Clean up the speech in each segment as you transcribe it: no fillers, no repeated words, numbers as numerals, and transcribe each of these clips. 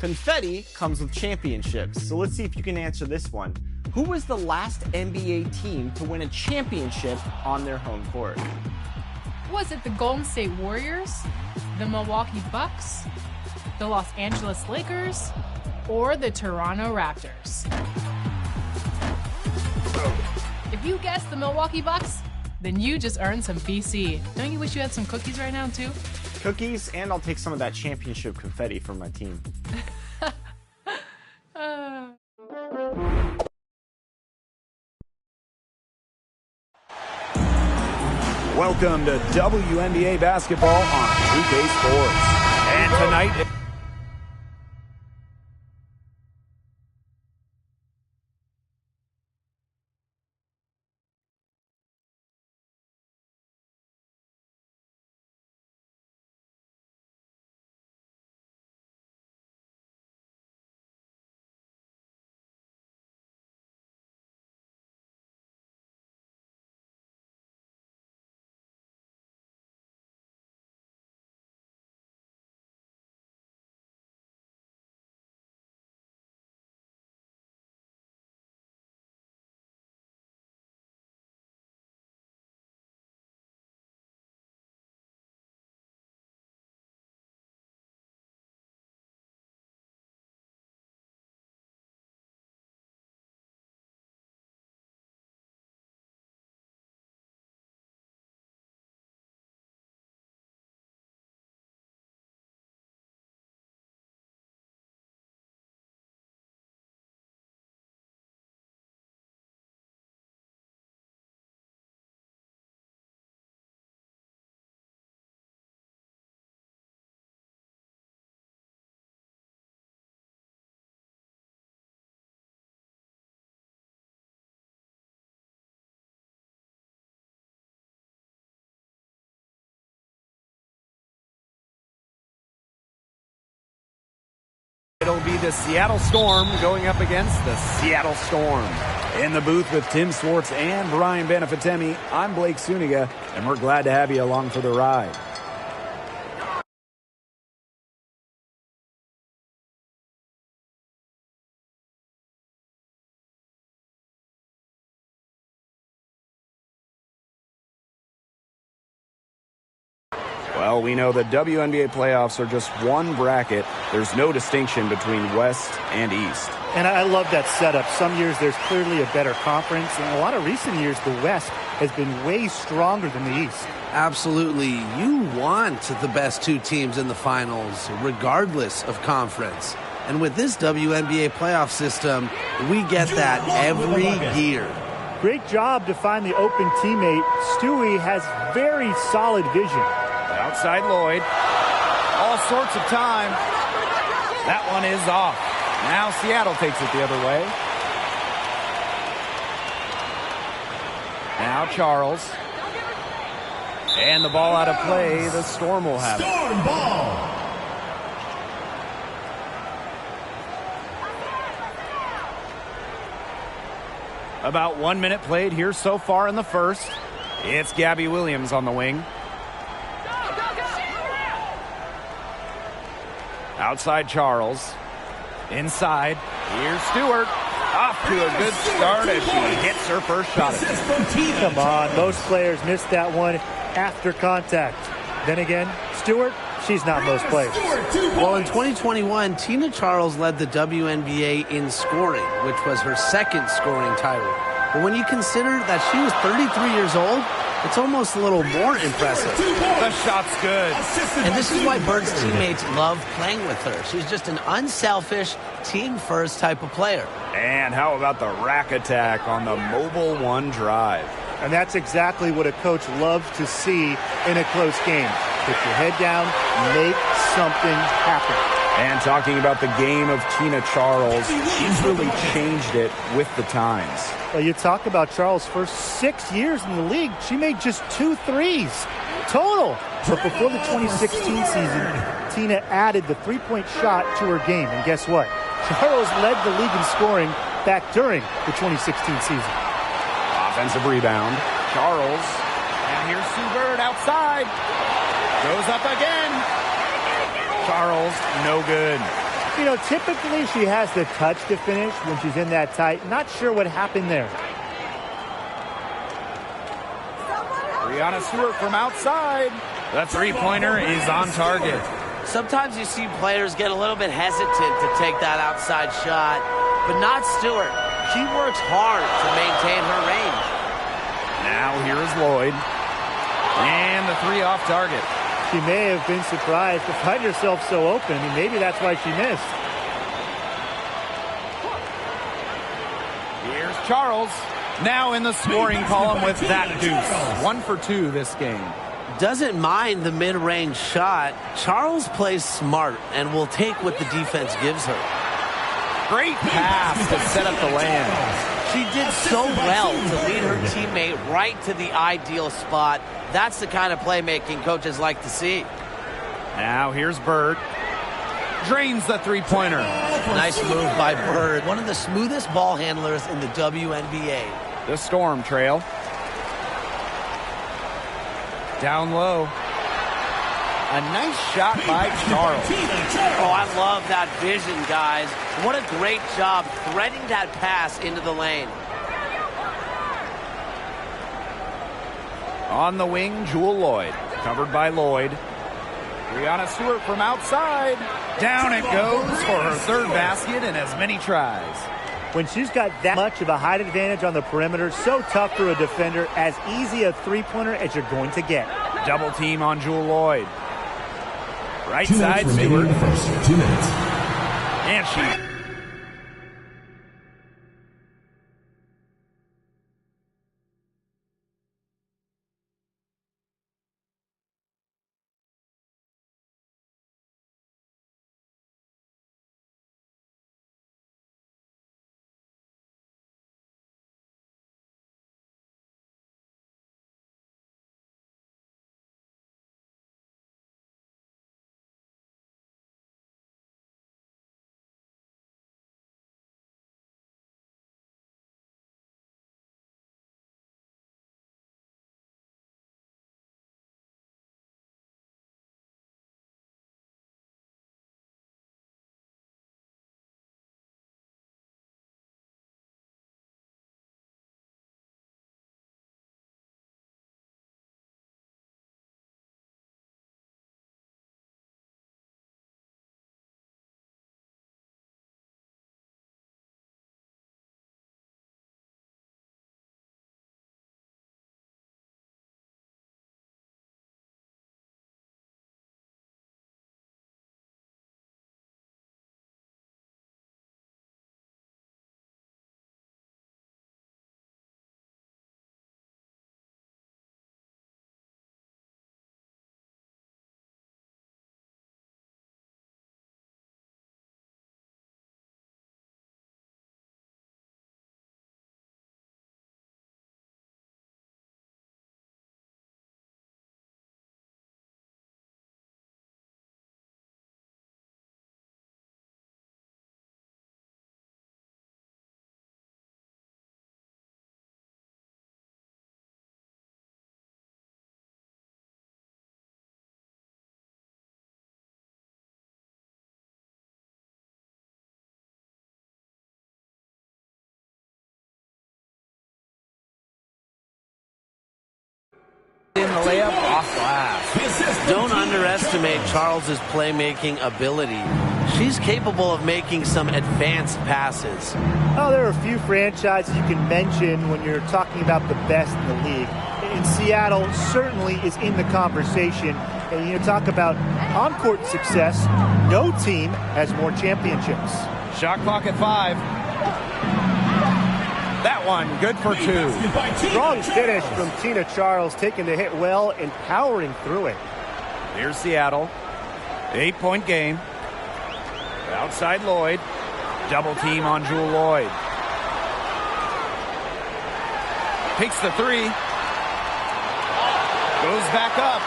Confetti comes with championships, so let's see if you can answer this one. Who was the last NBA team to win a championship on their home court? Was it the Golden State Warriors, the Milwaukee Bucks, the Los Angeles Lakers, or the Toronto Raptors? If you guessed the Milwaukee Bucks, then you just earned some BC. Don't you wish you had some cookies right now, too? Cookies, and I'll take some of that championship confetti for my team. Welcome to WNBA basketball on 2K Sports. And tonight... It'll be the Seattle Storm going up against the Seattle Storm. In the booth with Tim Swartz and Brian Benefitemi, I'm Blake Suniga, and we're glad to have you along for the ride. Well, we know the WNBA playoffs are just one bracket. There's no distinction between West and East. And I love that setup. Some years there's clearly a better conference. In a lot of recent years, the West has been way stronger than the East. Absolutely. You want the best two teams in the finals, regardless of conference. And with this WNBA playoff system, we get that every year. Great job to find the open teammate. Stewie has very solid vision. Outside Lloyd. All sorts of time. That one is off. Now Seattle takes it the other way. Now Charles. And the ball out of play. The Storm will have it. Storm ball. About 1 minute played here so far in the first. It's Gabby Williams on the wing. Outside Charles. Inside. Here's Stewart. Off to a good start as she hits her first shot. Come on, most players miss that one after contact. Then again, Stewart, she's not most players. Well, in 2021, Tina Charles led the WNBA in scoring, which was her second scoring title. But when you consider that she was 33 years old, it's almost a little more impressive. The shot's good. And this is why Bird's teammates love playing with her. She's just an unselfish, team-first type of player. And how about the rack attack on the mobile one drive? And that's exactly what a coach loves to see in a close game. Put your head down, make something happen. And talking about the game of Tina Charles, she's really changed it with the times. Well, you talk about Charles' first 6 years in the league, she made just 2 threes total. But before the 2016 season, Tina added the three-point shot to her game. And guess what? Charles led the league in scoring back during the 2016 season. Offensive rebound. Charles. And here's Sue Bird outside. Goes up again. Charles, no good. You know, typically she has the touch to finish when she's in that tight. Not sure what happened there. Brianna Stewart from outside. The three-pointer is on target. Sometimes you see players get a little bit hesitant to take that outside shot, but not Stewart. She works hard to maintain her range. Now here is Lloyd. And the three off target. She may have been surprised to find herself so open. I mean, maybe that's why she missed. Here's Charles. Now in the scoring column with that deuce. 1 for 2 this game. Doesn't mind the mid-range shot. Charles plays smart and will take what the defense gives her. Great pass to set up the land. She did so well to lead her teammate right to the ideal spot. That's the kind of playmaking coaches like to see. Now here's Bird. Drains the three-pointer. Nice move by Bird, one of the smoothest ball handlers in the WNBA. The Storm trail. Down low. A nice shot by Charles. Oh, I love that vision, guys. What a great job threading that pass into the lane. On the wing, Jewel Lloyd. Covered by Lloyd. Brianna Stewart from outside. Down it goes for her third basket in as many tries. When she's got that much of a height advantage on the perimeter, so tough for a defender, as easy a three-pointer as you're going to get. Double team on Jewel Lloyd. Right side, Stewart. First 2 minutes. And she... in the layup off glass. Don't underestimate Charles's playmaking ability. She's capable of making some advanced passes. Oh, there are a few franchises you can mention when you're talking about the best in the league. And Seattle certainly is in the conversation. And you talk about on-court success, no team has more championships. Shot clock at 5. That one, good for 2. Strong finish from Tina Charles, taking the hit well and powering through it. Here's Seattle. 8-point game. Outside Lloyd. Double team on Jewel Lloyd. Takes the 3. Goes back up.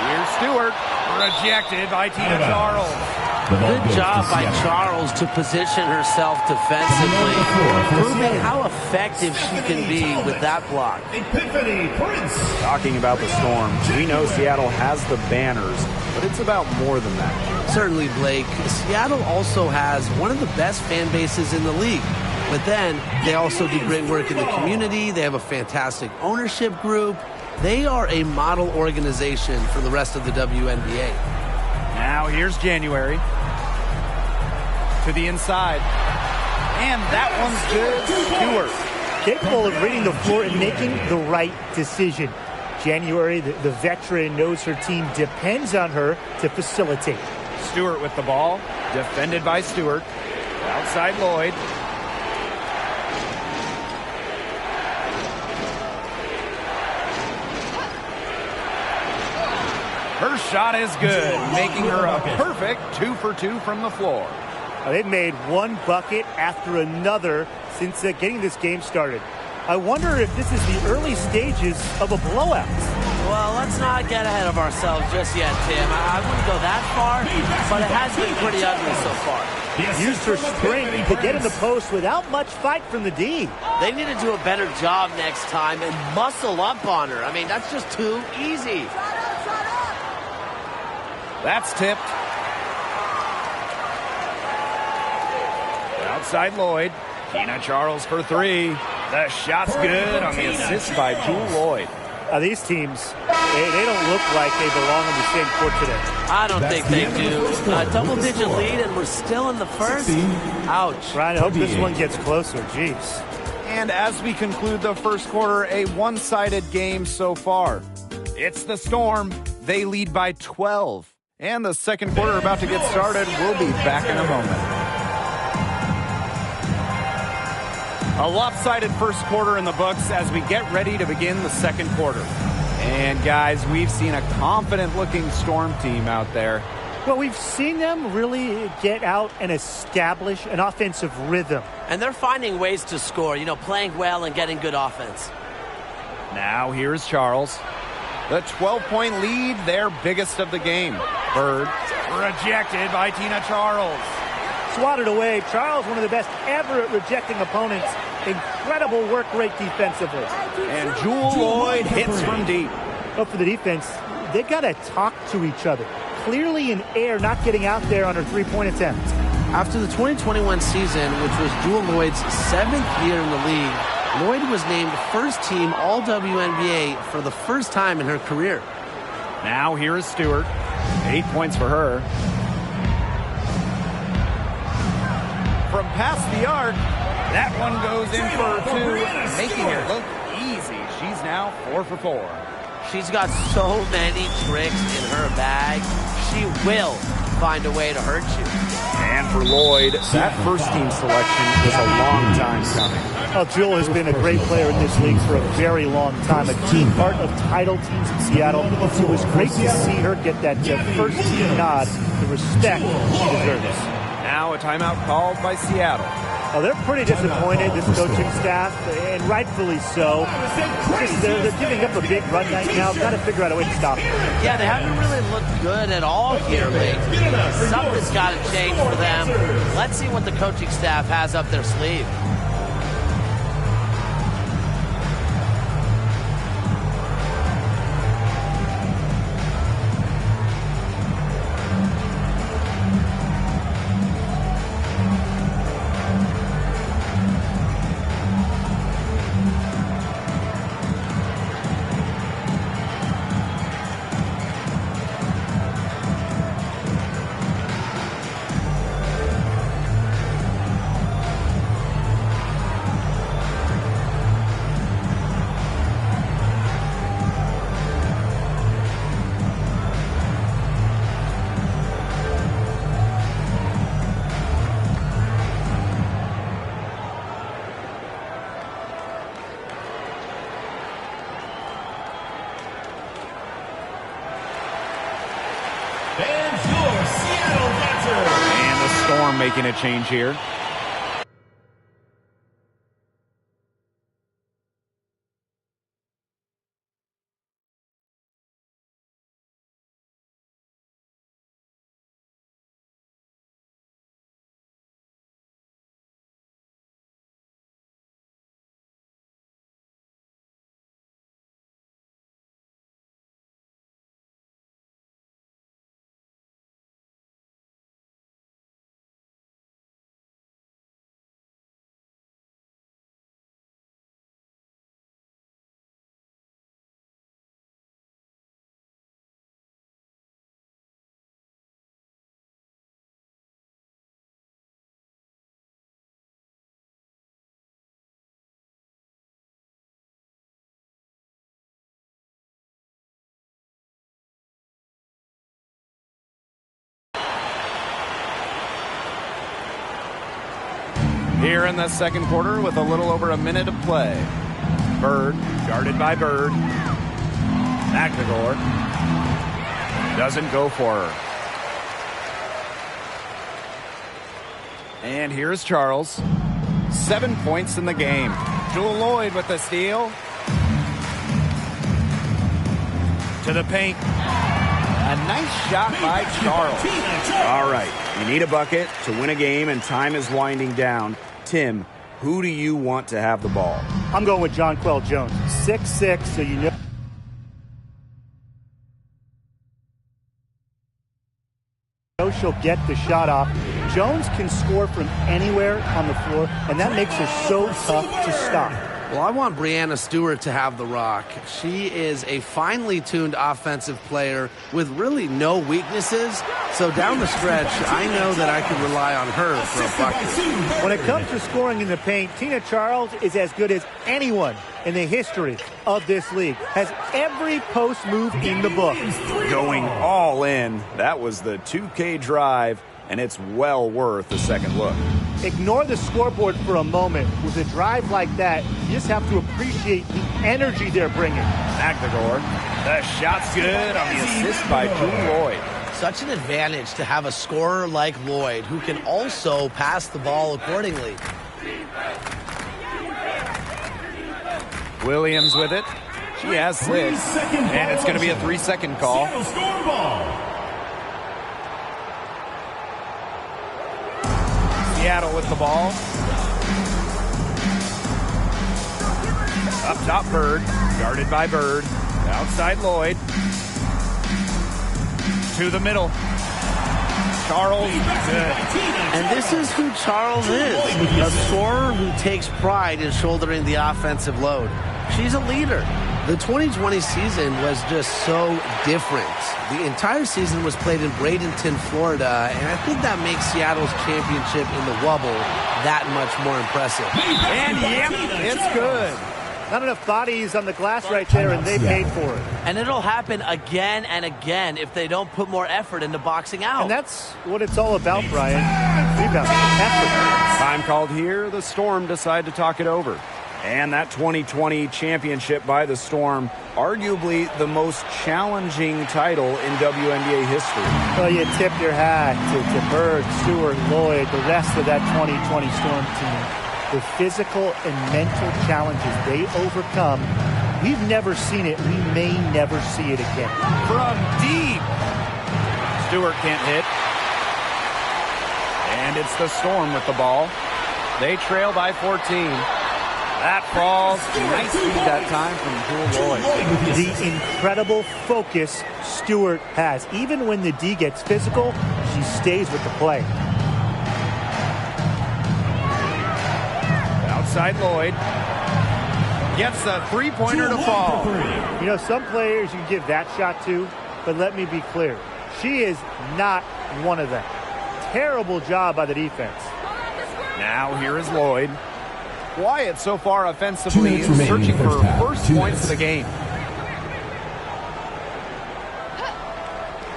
Here's Stewart. Rejected by Tina Charles. Good job by Charles to position herself defensively, proving how effective she can be with that block. Talking about the Storm, we know Seattle has the banners, but it's about more than that. Certainly, Blake. Seattle also has one of the best fan bases in the league. But then they also do great work in the community. They have a fantastic ownership group. They are a model organization for the rest of the WNBA. Now here's January. To the inside. And that one's good. Stewart. Capable of reading the floor and making the right decision. January, the veteran, knows her team depends on her to facilitate. Stewart with the ball. Defended by Stewart. Outside Lloyd. Her shot is good, making her a perfect 2 for 2 from the floor. They've made one bucket after another since getting this game started. I wonder if this is the early stages of a blowout. Well, let's not get ahead of ourselves just yet, Tim. I wouldn't go that far, but it has been pretty ugly so far. Used her strength to get in the post without much fight from the D. They need to do a better job next time and muscle up on her. I mean, that's just too easy. That's tipped. Outside Lloyd. Tina Charles for 3. The shot's good on the assist by Jewel Lloyd. These teams, they don't look like they belong on the same court today. I don't think they do. Double-digit lead, and we're still in the first. Ouch. Ryan, I hope this one gets closer. Jeez. And as we conclude the first quarter, a one-sided game so far. It's the Storm. They lead by 12. And the second quarter about to get started. We'll be back in a moment. A lopsided first quarter in the books as we get ready to begin the second quarter. And guys, we've seen a confident-looking Storm team out there. Well, we've seen them really get out and establish an offensive rhythm. And they're finding ways to score, playing well and getting good offense. Now here's Charles. The 12-point lead, their biggest of the game. Bird rejected by Tina Charles. Swatted away. Charles, one of the best ever at rejecting opponents. Incredible work rate defensively. And Jewel Lloyd hits from deep. But for the defense, they got to talk to each other. Clearly in air, not getting out there on her three-point attempt. After the 2021 season, which was Jewel Lloyd's 7th year in the league, Lloyd was named first-team All-WNBA for the first time in her career. Now here is Stewart. 8 points for her. From past the arc, that one goes in for 2, making it look easy. She's now 4 for 4. She's got so many tricks in her bag. She will find a way to hurt you. And for Lloyd, that first-team selection was a long time coming. Well, Jewel has been a great player in this league for a very long time. A key part of title teams in Seattle. It was great to see her get that first-team nod, the respect she deserves. Now a timeout called by Seattle. Well, they're pretty disappointed, this coaching staff, and rightfully so. They're giving up a big run right now. Got to figure out a way to stop it. Yeah, they haven't really looked good at all here lately. Something's got to change for them. Let's see what the coaching staff has up their sleeve. Making a change here. Here in the second quarter with a little over a minute of play. Bird, guarded by Bird. McNagor doesn't go for her. And here's Charles. 7 points in the game. Jewel Lloyd with the steal. To the paint. A nice shot by Charles. All right, you need a bucket to win a game, and time is winding down. Tim, who do you want to have the ball? I'm going with Jonquel Jones. 6'6", so you know she'll get the shot off. Jones can score from anywhere on the floor, and that makes her so tough to stop. Well, I want Breanna Stewart to have the rock. She is a finely tuned offensive player with really no weaknesses. So down the stretch, I know that I can rely on her for a bucket. When it comes to scoring in the paint, Tina Charles is as good as anyone in the history of this league. Has every post move in the book. Going all in. That was the 2K drive, and it's well worth a second look. Ignore the scoreboard for a moment. With a drive like that, you just have to appreciate the energy they're bringing. McNagor, the shot's good on the assist by Jewel Lloyd. Such an advantage to have a scorer like Lloyd who can also pass the ball accordingly. Williams with it. She has 6. And it's going to be a 3-second call. Seattle with the ball. Up top, Bird. Guarded by Bird. Outside, Lloyd. To the middle. Charles. Good. And this is who Charles is. A scorer who takes pride in shouldering the offensive load. She's a leader. The 2020 season was just so different. The entire season was played in Bradenton, Florida, and I think that makes Seattle's championship in the Wubble that much more impressive. And yep, it's good. Not enough bodies on the glass right there, and they paid for it. And it'll happen again and again if they don't put more effort into boxing out. And that's what it's all about, Brian. Rebound, effort. Time called here. The Storm decide to talk it over. And that 2020 championship by the Storm, arguably the most challenging title in WNBA history. Well, you tip your hat to Bird, Stewart, Lloyd, the rest of that 2020 Storm team. The physical and mental challenges they overcome, we've never seen it. We may never see it again. From deep. Stewart can't hit. And it's the Storm with the ball. They trail by 14. That falls. Nice feed that time from Jewel Lloyd. The incredible focus Stewart has. Even when the D gets physical, she stays with the play. Outside Lloyd. Gets a three-pointer to fall. You know, some players you can give that shot to, but let me be clear. She is not one of them. Terrible job by the defense. Now here is Lloyd. Quiet so far offensively, searching for first points of the game.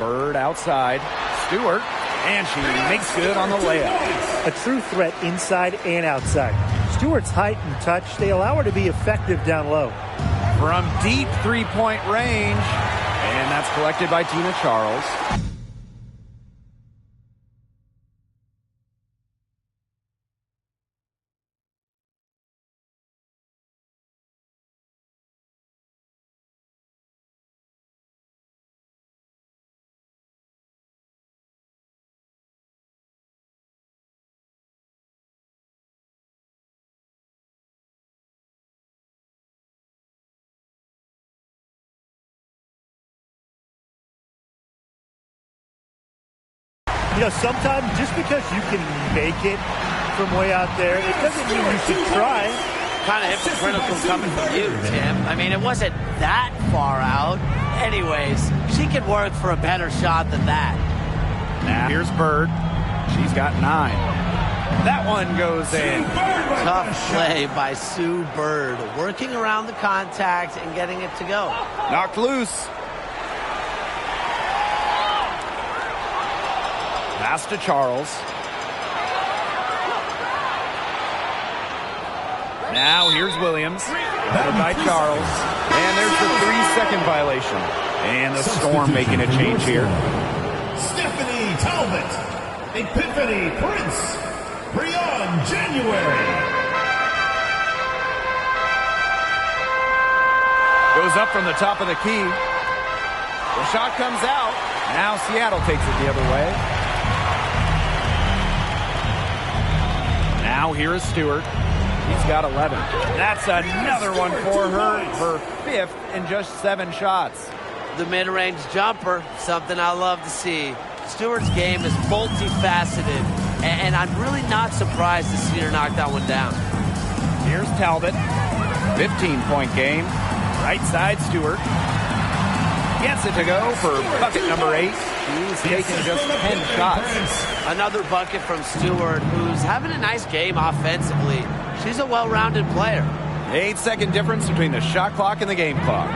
Bird outside. Stewart, and she makes good on the layup. A true threat inside and outside. Stewart's height and touch, they allow her to be effective down low. From deep three-point range, and that's collected by Tina Charles. You know, sometimes just because you can make it from way out there, it doesn't mean you should try. Kind of hypocritical coming from you, Tim. I mean, it wasn't that far out. Anyways, she could work for a better shot than that. Now here's Bird. She's got 9. That one goes in. Tough play by Sue Bird, working around the contact and getting it to go. Knocked loose. Pass to Charles. Now here's Williams, guarded by Charles. And there's the 3-second violation. And the Storm making a change here. Stephanie Talbot, Epiphany Prince, Breon January. Goes up from the top of the key. The shot comes out. Now Seattle takes it the other way. Now here is Stewart. He's got 11. That's another one for her. Her 5th in just 7 shots. The mid-range jumper, something I love to see. Stewart's game is multifaceted, and I'm really not surprised to see her knock that one down. Here's Talbot. 15-point game. Right side, Stewart. Gets it to go for bucket number 8. He's taking just 10 shots. Another bucket from Stewart, who's having a nice game offensively. She's a well-rounded player. 8-second difference between the shot clock and the game clock.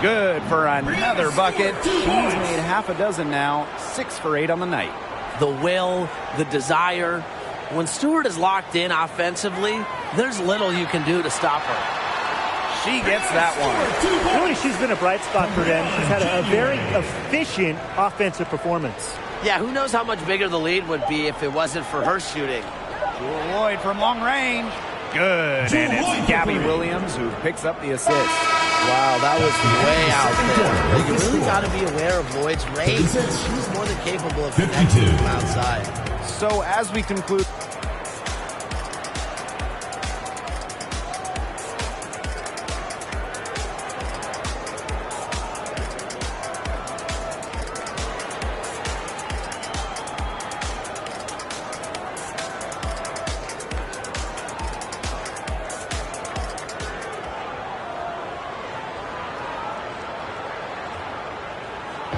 Good for another bucket. She's made half a dozen now. 6 for 8 on the night. The will, the desire. When Stewart is locked in offensively, there's little you can do to stop her. She gets that one. Really, she's been a bright spot for them. She's had a very efficient offensive performance. Yeah, who knows how much bigger the lead would be if it wasn't for her shooting. Jewel Lloyd from long range. Good. And it's Gabby Williams who picks up the assist. Wow, that was way out there. You really got to be aware of Lloyd's range. She's more than capable of connecting from outside. So as we conclude...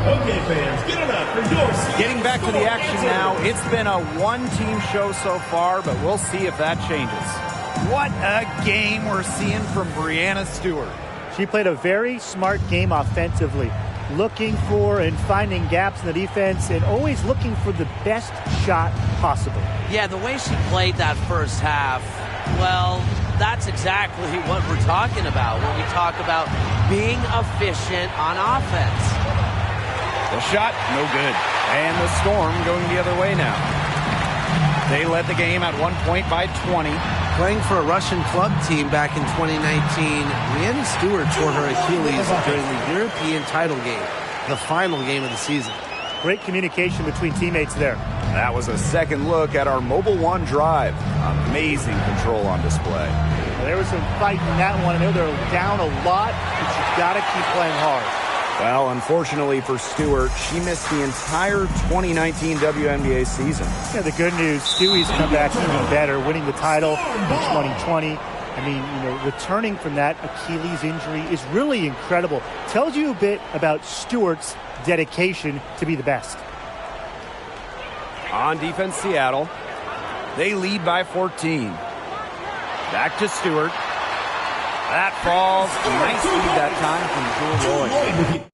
Okay, fans, get it up for your Getting back to the action now. It's been a one-team show so far, but we'll see if that changes. What a game we're seeing from Breanna Stewart. She played a very smart game offensively, looking for and finding gaps in the defense and always looking for the best shot possible. Yeah, the way she played that first half, well, that's exactly what we're talking about when we talk about being efficient on offense. The shot, no good. And the Storm going the other way now. They led the game at one point by 20. Playing for a Russian club team back in 2019, Breanna Stewart tore her Achilles during the European title game, the final game of the season. Great communication between teammates there. That was a second look at our Mobile One drive. Amazing control on display. Well, there was some fight in that one. I know they're down a lot, but you've got to keep playing hard. Well, unfortunately for Stewart, she missed the entire 2019 WNBA season. Yeah, the good news, Stewie's come back even better, winning the title in 2020. I mean, returning from that Achilles injury is really incredible. Tells you a bit about Stewart's dedication to be the best. On defense, Seattle. They lead by 14. Back to Stewart. That falls. Nice lead that time from Jewel Lloyd.